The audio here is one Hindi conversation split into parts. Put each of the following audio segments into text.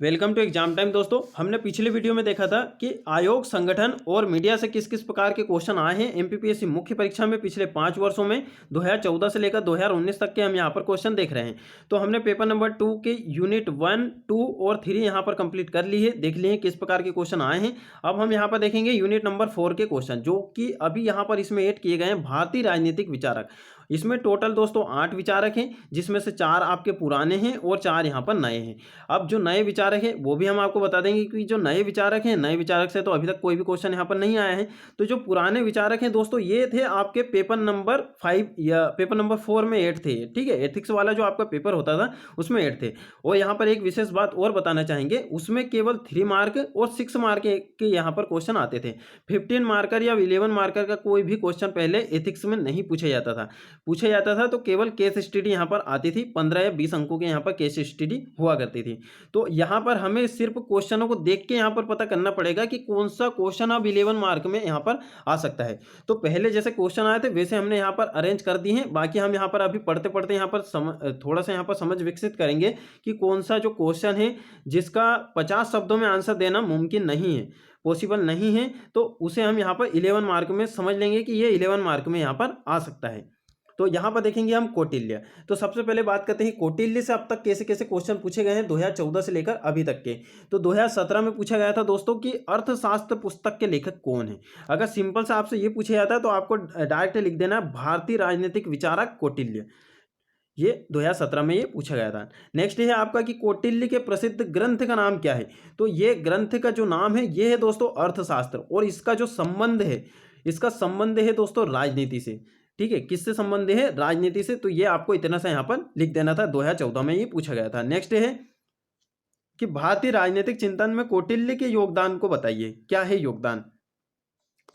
Welcome to exam time. दोस्तों, हमने पिछले वीडियो में देखा था कि आयोग, संगठन और मीडिया से किस किस प्रकार के क्वेश्चन आए हैं एमपीपीएससी मुख्य परीक्षा में पिछले 5 वर्षों में 2014 से लेकर 2019 तक के हम यहाँ पर क्वेश्चन देख रहे हैं। तो हमने पेपर नंबर 2 के यूनिट 1, 2 और 3 यहाँ पर कंप्लीट कर ली है, देख लिए हैं किस प्रकार के क्वेश्चन आए हैं। अब हम यहाँ पर देखेंगे यूनिट नंबर 4 के क्वेश्चन, जो कि अभी यहाँ पर इसमें ऐड किए गए हैं भारतीय राजनीतिक विचारक। इसमें टोटल दोस्तों 8 विचारक हैं, जिसमें से 4 आपके पुराने हैं और 4 यहाँ पर नए हैं। अब जो नए विचारक हैं वो भी हम आपको बता देंगे कि जो नए विचारक हैं, नए विचारक से तो अभी तक कोई भी क्वेश्चन यहाँ पर नहीं आया है। तो जो पुराने विचारक हैं दोस्तों, ये थे आपके पेपर नंबर 5 या पेपर नंबर 4 में 8 थे, ठीक है। एथिक्स वाला जो आपका पेपर होता था उसमें 8 थे। और यहाँ पर एक विशेष बात और बताना चाहेंगे, उसमें केवल 3 मार्क और 6 मार्क के यहाँ पर क्वेश्चन आते थे। 15 मार्कर या 11 मार्कर का कोई भी क्वेश्चन पहले एथिक्स में नहीं पूछा जाता था तो केवल केस स्टडी यहाँ पर आती थी। 15 या 20 अंकों के यहाँ पर केस स्टडी हुआ करती थी। तो यहाँ पर हमें सिर्फ क्वेश्चनों को देख के यहाँ पर पता करना पड़ेगा कि कौन सा क्वेश्चन अब 11 मार्क में यहाँ पर आ सकता है। तो पहले जैसे क्वेश्चन आए थे वैसे हमने यहाँ पर अरेंज कर दिए हैं। बाकी हम यहाँ पर अभी पढ़ते पढ़ते यहाँ पर थोड़ा सा यहाँ पर समझ विकसित करेंगे कि कौन सा जो क्वेश्चन है जिसका 50 शब्दों में आंसर देना मुमकिन नहीं है, पॉसिबल नहीं है, तो उसे हम यहाँ पर 11 मार्क में समझ लेंगे कि ये 11 मार्क में यहाँ पर आ सकता है। तो यहाँ पर देखेंगे हम कौटिल्य। तो सबसे पहले बात करते हैं कौटिल्य से अब तक कैसे कैसे क्वेश्चन पूछे गए हैं 2014 से लेकर अभी तक के। तो 2017 में पूछा गया था दोस्तों कि अर्थशास्त्र पुस्तक के लेखक कौन है। अगर सिंपल से आपसे ये पूछा जाता है तो आपको डायरेक्ट लिख देना है भारतीय राजनीतिक विचारक कौटिल्य। ये 2017 में ये पूछा गया था। नेक्स्ट है आपका कि कौटिल्य के प्रसिद्ध ग्रंथ का नाम क्या है। तो ये ग्रंथ का जो नाम है ये है दोस्तों अर्थशास्त्र, और इसका जो संबंध है, इसका संबंध है दोस्तों राजनीति से। ठीक है, किससे संबंध है? राजनीति से। तो ये आपको इतना सा यहाँ पर लिख देना था, 2014 में ये पूछा गया था। नेक्स्ट है कि भारतीय राजनीतिक चिंतन में कौटिल्य के योगदान को बताइए, क्या है योगदान।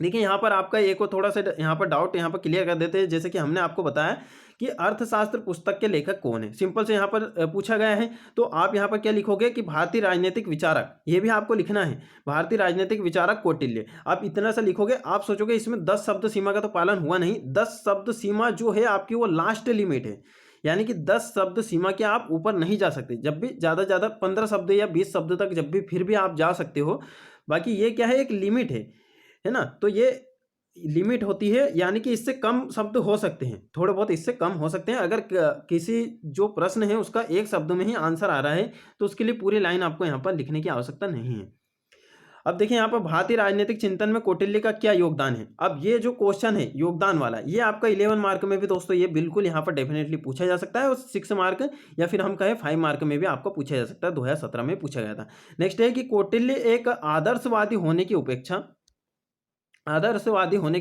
देखिए यहाँ पर आपका एक और थोड़ा सा यहाँ पर डाउट यहाँ पर क्लियर कर देते हैं। जैसे कि हमने आपको बताया कि अर्थशास्त्र पुस्तक के लेखक कौन है, सिंपल से यहाँ पर पूछा गया है। तो आप यहाँ पर क्या लिखोगे कि भारतीय राजनीतिक विचारक, ये भी आपको लिखना है, भारतीय राजनीतिक विचारक कौटिल्य। आप इतना सा लिखोगे। आप सोचोगे इसमें 10 शब्द सीमा का तो पालन हुआ नहीं। 10 शब्द सीमा जो है आपकी वो लास्ट लिमिट है, यानी कि 10 शब्द सीमा के आप ऊपर नहीं जा सकते। जब भी ज़्यादा ज़्यादा 15 शब्द या 20 शब्द तक जब भी फिर भी आप जा सकते हो। बाकी ये क्या है, एक लिमिट है ना। तो ये लिमिट होती है, यानी कि इससे कम शब्द हो सकते हैं, थोड़े बहुत इससे कम हो सकते हैं। अगर किसी जो प्रश्न है उसका एक शब्द में ही आंसर आ रहा है तो उसके लिए पूरी लाइन आपको यहाँ पर लिखने की आवश्यकता नहीं है। अब देखिए यहाँ पर भारतीय राजनीतिक चिंतन में कौटिल्य का क्या योगदान है। अब ये जो क्वेश्चन है योगदान वाला, ये आपका 11 मार्क में भी दोस्तों ये बिल्कुल यहाँ पर डेफिनेटली पूछा जा सकता है, और 6 मार्क या फिर हम कहें 5 मार्क में भी आपको पूछा जा सकता है। 2017 में पूछा गया था। नेक्स्ट है कि कौटिल्य एक आदर्शवादी होने की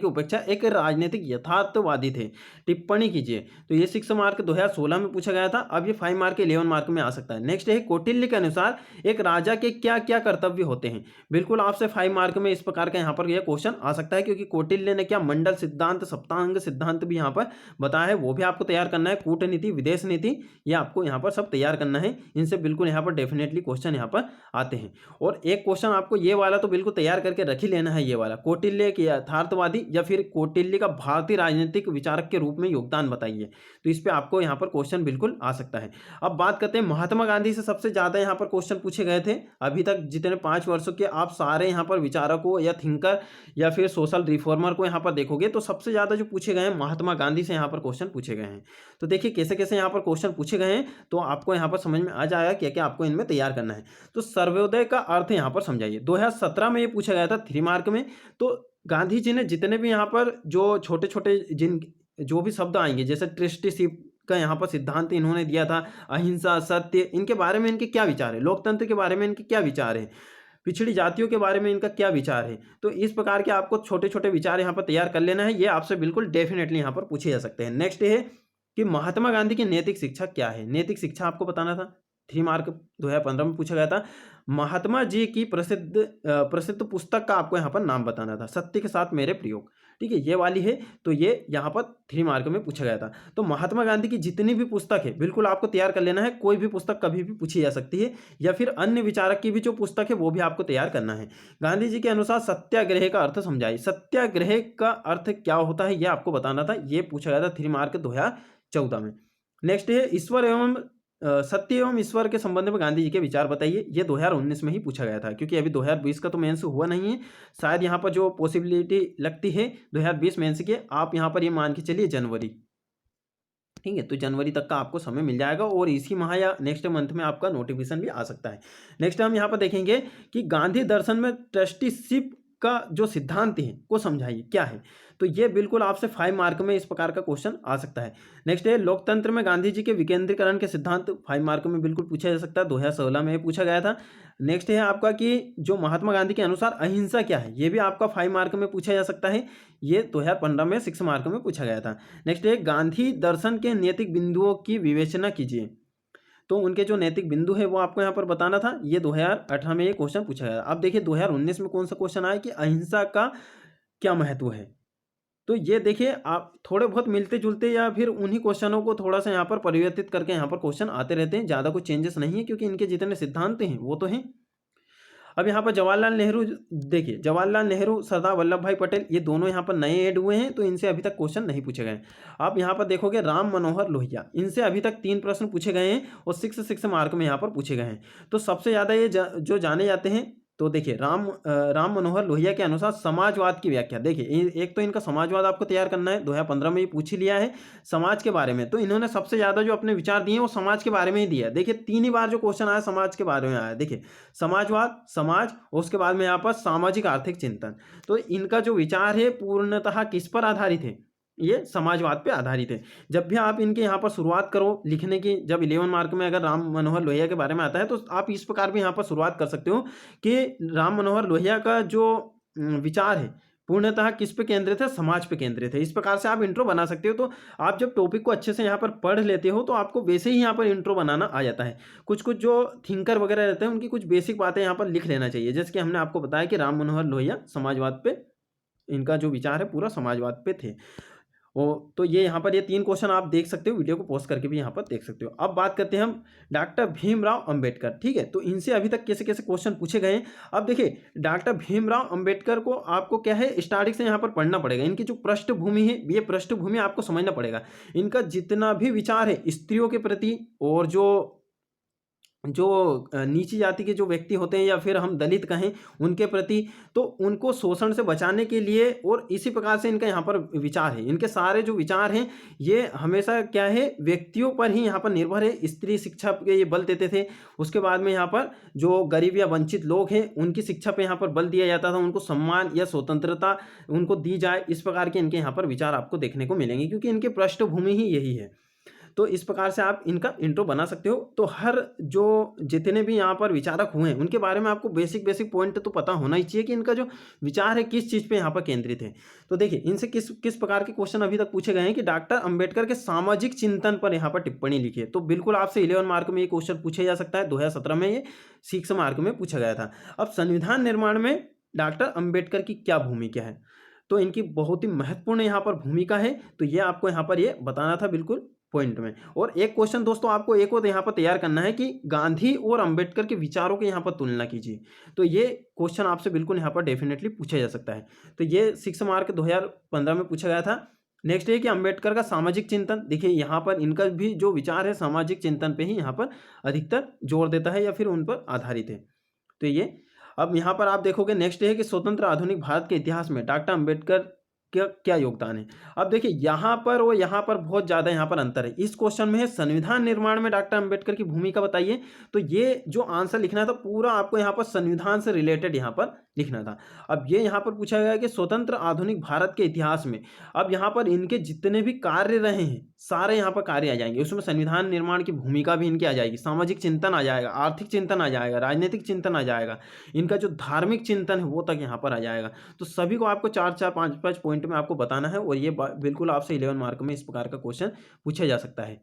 उपेक्षा एक राजनीतिक यथार्थवादी थे, टिप्पणी कीजिए। तो ये 6 मार्क 2016 में पूछा गया था। अब ये 5 मार्क 11 मार्क में आ सकता है। नेक्स्ट है कौटिल्य के अनुसार एक राजा के क्या क्या कर्तव्य होते हैं। बिल्कुल आपसे 5 मार्क में इस प्रकार का यहाँ पर यह क्वेश्चन आ सकता है, क्योंकि कौटिल्य ने क्या मंडल सिद्धांत, सप्तांग सिद्धांत भी यहाँ पर बताया है, वो भी आपको तैयार करना है। कूटनीति, विदेश नीति, ये आपको यहाँ पर सब तैयार करना है। इनसे बिल्कुल यहाँ पर डेफिनेटली क्वेश्चन यहाँ पर आते हैं। और एक क्वेश्चन आपको ये वाला तो बिल्कुल तैयार करके रख ही लेना है, ये वाला कौटिल्य कि यथार्थवादी या फिर कौटिल्य का भारतीय राजनीतिक विचारक के रूप में योगदान बताइए। तो इस पे आपको यहाँ पर क्वेश्चन बिल्कुल आ सकता है। अब बात करते हैं महात्मा गांधी से सबसे ज्यादा यहाँ पर क्वेश्चन पूछे गए थे अभी तक जितने 5 वर्षों के आप सारे यहाँ पर विचारकों या थिंकर या फिर सोशल रिफॉर्मर को यहाँ पर देखोगे तो सबसे ज्यादा जो पूछे गए हैं महात्मा गांधी से यहाँ पर क्वेश्चन पूछे गए हैं। तो देखिए कैसे कैसे यहाँ पर क्वेश्चन पूछे गए हैं, तो आपको यहाँ पर समझ में आ जाएगा क्या क्या आपको इनमें तैयार करना है। तो सर्वोदय का अर्थ यहाँ पर समझाइए। 2017 में ये पूछा गया था 3 मार्क में। तो गांधी जी ने जितने भी यहाँ पर जो छोटे छोटे जो भी शब्द आएंगे, जैसे ट्रस्टीशिप का यहाँ पर सिद्धांत इन्होंने दिया था, अहिंसा, सत्य, इनके बारे में इनके क्या विचार है, लोकतंत्र के बारे में इनके क्या विचार है, पिछड़ी जातियों के बारे में इनका क्या विचार है। तो इस प्रकार के आपको छोटे छोटे विचार यहाँ पर तैयार कर लेना है। ये आपसे बिल्कुल डेफिनेटली यहाँ पर पूछे जा सकते हैं। नेक्स्ट है कि महात्मा गांधी की नैतिक शिक्षा क्या है। नैतिक शिक्षा आपको बताना था, 3 मार्क 2015 में पूछा गया था। महात्मा जी की प्रसिद्ध पुस्तक का आपको यहाँ पर नाम बताना था, सत्य के साथ मेरे प्रयोग। ठीक है, ये वाली है। तो ये यहाँ पर 3 मार्क में पूछा गया था। तो महात्मा गांधी की जितनी भी पुस्तक है बिल्कुल आपको तैयार कर लेना है। कोई भी पुस्तक कभी भी पूछी जा सकती है, या फिर अन्य विचारक की भी जो पुस्तक है वो भी आपको तैयार करना है। गांधी जी के अनुसार सत्याग्रह का अर्थ समझाइए। सत्याग्रह का अर्थ क्या होता है ये आपको बताना था। ये पूछा गया था 3 मार्क 2014 में। नेक्स्ट है ईश्वर एवं सत्य एवं ईश्वर के संबंध में गांधी जी के विचार बताइए। ये 2019 में ही पूछा गया था, क्योंकि अभी 2020 का तो मेंस हुआ नहीं है। शायद यहाँ पर जो पॉसिबिलिटी लगती है 2020 मेंस के, आप यहाँ पर ये मान के चलिए जनवरी, ठीक है, तो जनवरी तक का आपको समय मिल जाएगा और इसी माह या नेक्स्ट मंथ में आपका नोटिफिकेशन भी आ सकता है। नेक्स्ट हम यहाँ पर देखेंगे कि गांधी दर्शन में ट्रस्टीशिप का जो सिद्धांत है को समझाइए, क्या है। तो ये बिल्कुल आपसे 5 मार्क में इस प्रकार का क्वेश्चन आ सकता है। नेक्स्ट है लोकतंत्र में गांधी जी के विकेंद्रीकरण के सिद्धांत, 5 मार्क में बिल्कुल पूछा जा सकता है, 2016 में पूछा गया था। नेक्स्ट है आपका कि जो महात्मा गांधी के अनुसार अहिंसा क्या है, ये भी आपका 5 मार्क में पूछा जा सकता है, ये 2015 में 6 मार्क में पूछा गया था। नेक्स्ट है गांधी दर्शन के नैतिक बिंदुओं की विवेचना कीजिए, तो उनके जो नैतिक बिंदु है वो आपको यहाँ पर बताना था। ये 2018 में ये क्वेश्चन पूछा गया। अब देखिए 2019 में कौन सा क्वेश्चन आया कि अहिंसा का क्या महत्व है। तो ये देखिए आप थोड़े बहुत मिलते जुलते या फिर उन्हीं क्वेश्चनों को थोड़ा सा यहाँ पर परिवर्तित करके यहाँ पर क्वेश्चन आते रहते हैं, ज़्यादा कुछ चेंजेस नहीं है, क्योंकि इनके जितने सिद्धांत हैं वो तो हैं। अब यहाँ पर जवाहरलाल नेहरू, देखिए जवाहरलाल नेहरू, सरदार वल्लभ भाई पटेल, ये दोनों यहाँ पर नए ऐड हुए हैं, तो इनसे अभी तक क्वेश्चन नहीं पूछे गए। आप यहाँ पर देखोगे राम मनोहर लोहिया, इनसे अभी तक 3 प्रश्न पूछे गए हैं और 6 मार्क में यहाँ पर पूछे गए हैं। तो सबसे ज़्यादा ये जो जाने जाते हैं, तो देखिए राम मनोहर लोहिया के अनुसार समाजवाद की व्याख्या, देखिए एक तो इनका समाजवाद आपको तैयार करना है, 2015 में ये पूछ ही लिया है समाज के बारे में। तो इन्होंने सबसे ज़्यादा जो अपने विचार दिए वो समाज के बारे में ही दिया है। देखिए 3 ही बार जो क्वेश्चन आया समाज के बारे में आया, देखिए समाजवाद, समाज और उसके बाद में यहाँ पर सामाजिक आर्थिक चिंतन। तो इनका जो विचार है पूर्णतः किस पर आधारित है, ये समाजवाद पे आधारित है। जब भी आप इनके यहाँ पर शुरुआत करो लिखने की, जब 11 मार्क में अगर राम मनोहर लोहिया के बारे में आता है तो आप इस प्रकार भी यहाँ पर शुरुआत कर सकते हो कि राम मनोहर लोहिया का जो विचार है पूर्णतः किस पे केंद्रित है, समाज पे केंद्रित है। इस प्रकार से आप इंट्रो बना सकते हो। तो आप जब टॉपिक को अच्छे से यहाँ पर पढ़ लेते हो तो आपको वैसे ही यहाँ पर इंट्रो बनाना आ जाता है। कुछ कुछ जो थिंकर वगैरह रहते हैं उनकी कुछ बेसिक बातें यहाँ पर लिख लेना चाहिए, जैसे कि हमने आपको बताया कि राम मनोहर लोहिया समाजवाद पे, इनका जो विचार है पूरा समाजवाद पे थे। तो ये यहाँ पर ये 3 क्वेश्चन आप देख सकते हो, वीडियो को पॉज करके भी यहाँ पर देख सकते हो। अब बात करते हैं हम डॉक्टर भीमराव अंबेडकर, ठीक है। तो इनसे अभी तक कैसे कैसे क्वेश्चन पूछे गए हैं। अब देखिए डॉक्टर भीमराव अंबेडकर को आपको क्या है स्टार्टिंग से यहाँ पर पढ़ना पड़ेगा। इनकी जो पृष्ठभूमि है, ये पृष्ठभूमि आपको समझना पड़ेगा। इनका जितना भी विचार है स्त्रियों के प्रति और जो नीची जाति के जो व्यक्ति होते हैं या फिर हम दलित कहें उनके प्रति, तो उनको शोषण से बचाने के लिए, और इसी प्रकार से इनका यहाँ पर विचार है। इनके सारे जो विचार हैं ये हमेशा क्या है व्यक्तियों पर ही यहाँ पर निर्भर है। स्त्री शिक्षा पे ये बल देते थे। उसके बाद में यहाँ पर जो गरीब या वंचित लोग हैं उनकी शिक्षा पे यहाँ पर बल दिया जाता था, उनको सम्मान या स्वतंत्रता उनको दी जाए। इस प्रकार के इनके यहाँ पर विचार आपको देखने को मिलेंगे, क्योंकि इनकी पृष्ठभूमि ही यही है। तो इस प्रकार से आप इनका इंट्रो बना सकते हो। तो हर जो जितने भी यहाँ पर विचारक हुए हैं उनके बारे में आपको बेसिक पॉइंट तो पता होना ही चाहिए कि इनका जो विचार है किस चीज़ पे यहाँ पर केंद्रित है। तो देखिए इनसे किस प्रकार के क्वेश्चन अभी तक पूछे गए हैं कि डॉक्टर अंबेडकर के सामाजिक चिंतन पर यहाँ पर टिप्पणी लिखिए। तो बिल्कुल आपसे 11 मार्क में ये क्वेश्चन पूछा जा सकता है। 2017 में ये 6 मार्क में पूछा गया था। अब संविधान निर्माण में डॉक्टर अंबेडकर की क्या भूमिका है, तो इनकी बहुत ही महत्वपूर्ण यहाँ पर भूमिका है। तो ये आपको यहाँ पर ये बताना था बिल्कुल पॉइंट में। और एक क्वेश्चन दोस्तों आपको एक और यहाँ पर तैयार करना है कि गांधी और अंबेडकर के विचारों की यहाँ पर तुलना कीजिए। तो ये क्वेश्चन आपसे बिल्कुल यहाँ पर डेफिनेटली पूछा जा सकता है। तो ये 6 मार्क 2015 में पूछा गया था। नेक्स्ट है कि अंबेडकर का सामाजिक चिंतन, देखिए यहाँ पर इनका भी जो विचार है सामाजिक चिंतन पे ही यहाँ पर अधिकतर जोर देता है या फिर उन पर आधारित है। तो ये अब यहाँ पर आप देखोगे नेक्स्ट है कि स्वतंत्र आधुनिक भारत के इतिहास में डॉक्टर अंबेडकर क्या योगदान है। अब देखिए यहाँ पर और यहाँ पर बहुत ज़्यादा यहाँ पर अंतर है। इस क्वेश्चन में है संविधान निर्माण में डॉक्टर अंबेडकर की भूमिका बताइए। तो ये जो आंसर लिखना था पूरा आपको यहाँ पर संविधान से रिलेटेड यहाँ पर लिखना था। अब ये यहाँ पर पूछा गया कि स्वतंत्र आधुनिक भारत के इतिहास में, अब यहाँ पर इनके जितने भी कार्य रहे हैं सारे यहाँ पर कार्य आ जाएंगे। उसमें संविधान निर्माण की भूमिका भी इनकी आ जाएगी, सामाजिक चिंतन आ जाएगा, आर्थिक चिंतन आ जाएगा, राजनीतिक चिंतन आ जाएगा, इनका जो धार्मिक चिंतन है वो तक यहाँ पर आ जाएगा। तो सभी को आपको 4-4, 5-5 पॉइंट में आपको बताना है। और ये बिल्कुल आपसे 11 मार्क में इस प्रकार का क्वेश्चन पूछा जा सकता है।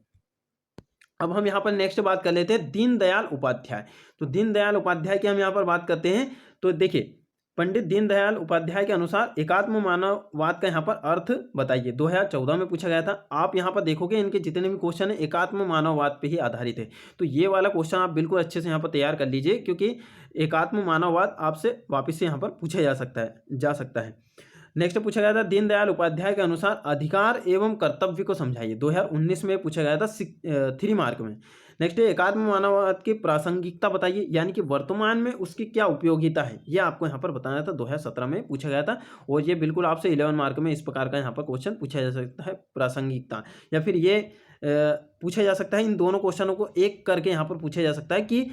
अब हम यहाँ पर नेक्स्ट बात कर लेते हैं दीनदयाल उपाध्याय। तो दीनदयाल उपाध्याय की हम यहाँ पर बात करते हैं। तो देखिए पंडित दीनदयाल उपाध्याय के अनुसार एकात्म मानववाद का यहाँ पर अर्थ बताइए। 2014 में पूछा गया था। आप यहाँ पर देखोगे इनके जितने भी क्वेश्चन है एकात्म मानववाद पे ही आधारित है। तो ये वाला क्वेश्चन आप बिल्कुल अच्छे से यहाँ पर तैयार कर लीजिए, क्योंकि एकात्म मानववाद आपसे वापस से यहाँ पर पूछा जा सकता है। नेक्स्ट पूछा गया था दीनदयाल उपाध्याय के अनुसार अधिकार एवं कर्तव्य को समझाइए। 2019 में पूछा गया था 3 मार्क में। नेक्स्ट है एकात्म मानववाद की प्रासंगिकता बताइए, यानी कि वर्तमान में उसकी क्या उपयोगिता है, ये आपको यहाँ पर बताना था। 2017 में पूछा गया था और ये बिल्कुल आपसे 11 मार्क में इस प्रकार का यहाँ पर क्वेश्चन पूछा जा सकता है, प्रासंगिकता। या फिर ये पूछा जा सकता है, इन दोनों क्वेश्चनों को एक करके यहाँ पर पूछा जा सकता है कि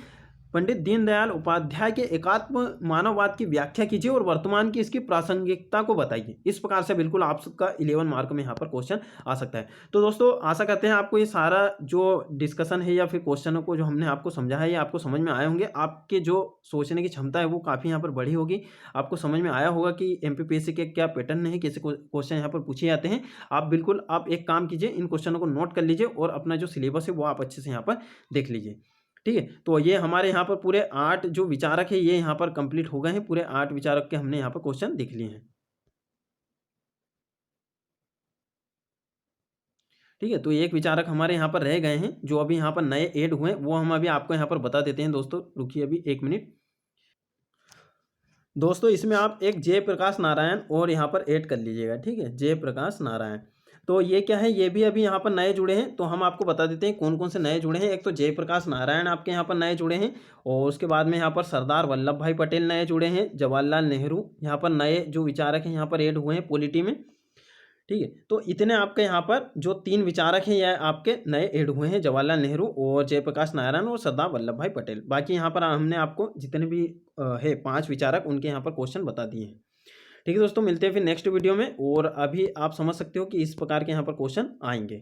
पंडित दीनदयाल उपाध्याय के एकात्म मानववाद की व्याख्या कीजिए और वर्तमान की इसकी प्रासंगिकता को बताइए। इस प्रकार से बिल्कुल आपका 11 मार्क में यहाँ पर क्वेश्चन आ सकता है। तो दोस्तों आशा करते हैं आपको ये सारा जो डिस्कशन है या फिर क्वेश्चनों को जो हमने आपको समझा है ये आपको समझ में आए होंगे। आपके जो सोचने की क्षमता है वो काफ़ी यहाँ पर बढ़ी होगी। आपको समझ में आया होगा कि एमपीपीएससी के क्या पैटर्न है, कैसे क्वेश्चन यहाँ पर पूछे जाते हैं। आप एक काम कीजिए, इन क्वेश्चनों को नोट कर लीजिए और अपना जो सिलेबस है वो आप अच्छे से यहाँ पर देख लीजिए। ठीक है, तो ये हमारे यहाँ पर पूरे 8 जो विचारक है ये यहाँ पर कंप्लीट हो गए हैं। पूरे 8 विचारक के हमने यहाँ पर क्वेश्चन देख लिए हैं। ठीक है, तो एक विचारक हमारे यहाँ पर रह गए हैं जो अभी यहाँ पर नए ऐड हुए हैं, वो हम अभी आपको यहाँ पर बता देते हैं। दोस्तों रुकिए अभी 1 मिनट। दोस्तों इसमें आप एक जयप्रकाश नारायण और यहाँ पर ऐड कर लीजिएगा। ठीक है, जयप्रकाश नारायण, तो ये क्या है, ये भी अभी यहाँ पर नए जुड़े हैं। तो हम आपको बता देते हैं कौन कौन से नए जुड़े हैं। एक तो जयप्रकाश नारायण आपके यहाँ पर नए जुड़े हैं और उसके बाद में यहाँ पर सरदार वल्लभ भाई पटेल नए जुड़े हैं, जवाहरलाल नेहरू यहाँ पर नए जो विचारक हैं यहाँ पर ऐड हुए हैं पॉलिटी में। ठीक है, तो इतने आपके यहाँ पर जो 3 विचारक हैं यह आपके नए ऐड हुए हैं, जवाहरलाल नेहरू और जयप्रकाश नारायण और सरदार वल्लभ भाई पटेल। बाकी यहाँ पर हमने आपको जितने भी है 5 विचारक उनके यहाँ पर क्वेश्चन बता दिए हैं। ठीक है दोस्तों, मिलते हैं फिर नेक्स्ट वीडियो में। और अभी आप समझ सकते हो कि इस प्रकार के यहाँ पर क्वेश्चन आएंगे।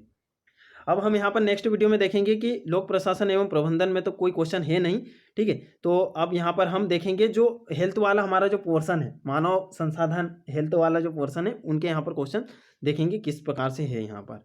अब हम यहाँ पर नेक्स्ट वीडियो में देखेंगे कि लोक प्रशासन एवं प्रबंधन में तो कोई क्वेश्चन है नहीं। ठीक है, तो अब यहाँ पर हम देखेंगे जो हेल्थ वाला हमारा जो पोर्शन है, मानव संसाधन हेल्थ वाला जो पोर्शन है, उनके यहाँ पर क्वेश्चन देखेंगे किस प्रकार से है यहाँ पर।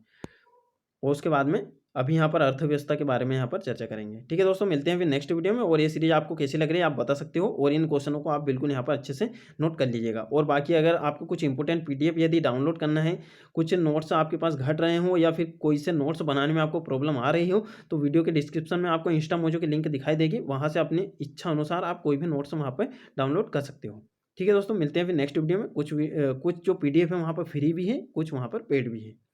और उसके बाद में अभी यहाँ पर अर्थव्यवस्था के बारे में यहाँ पर चर्चा करेंगे। ठीक है दोस्तों, मिलते हैं फिर नेक्स्ट वीडियो में। और ये सीरीज आपको कैसी लग रही है आप बता सकते हो और इन क्वेश्चनों को आप बिल्कुल यहाँ पर अच्छे से नोट कर लीजिएगा। और बाकी अगर आपको कुछ इंपॉर्टेंट पीडीएफ यदि डाउनलोड करना है, कुछ नोट्स आपके पास घट रहे हो या फिर कोई से नोट्स बनाने में आपको प्रॉब्लम आ रही हो, तो वीडियो के डिस्क्रिप्शन में आपको इंस्टा मोजो की लिंक दिखाई देगी, वहाँ से अपनी इच्छा अनुसार आप कोई भी नोट्स वहाँ पर डाउनलोड कर सकते हो। ठीक है दोस्तों, मिलते हैं फिर नेक्स्ट वीडियो में। कुछ जो पीडीएफ है वहाँ पर फ्री भी है, कुछ वहाँ पर पेड भी है।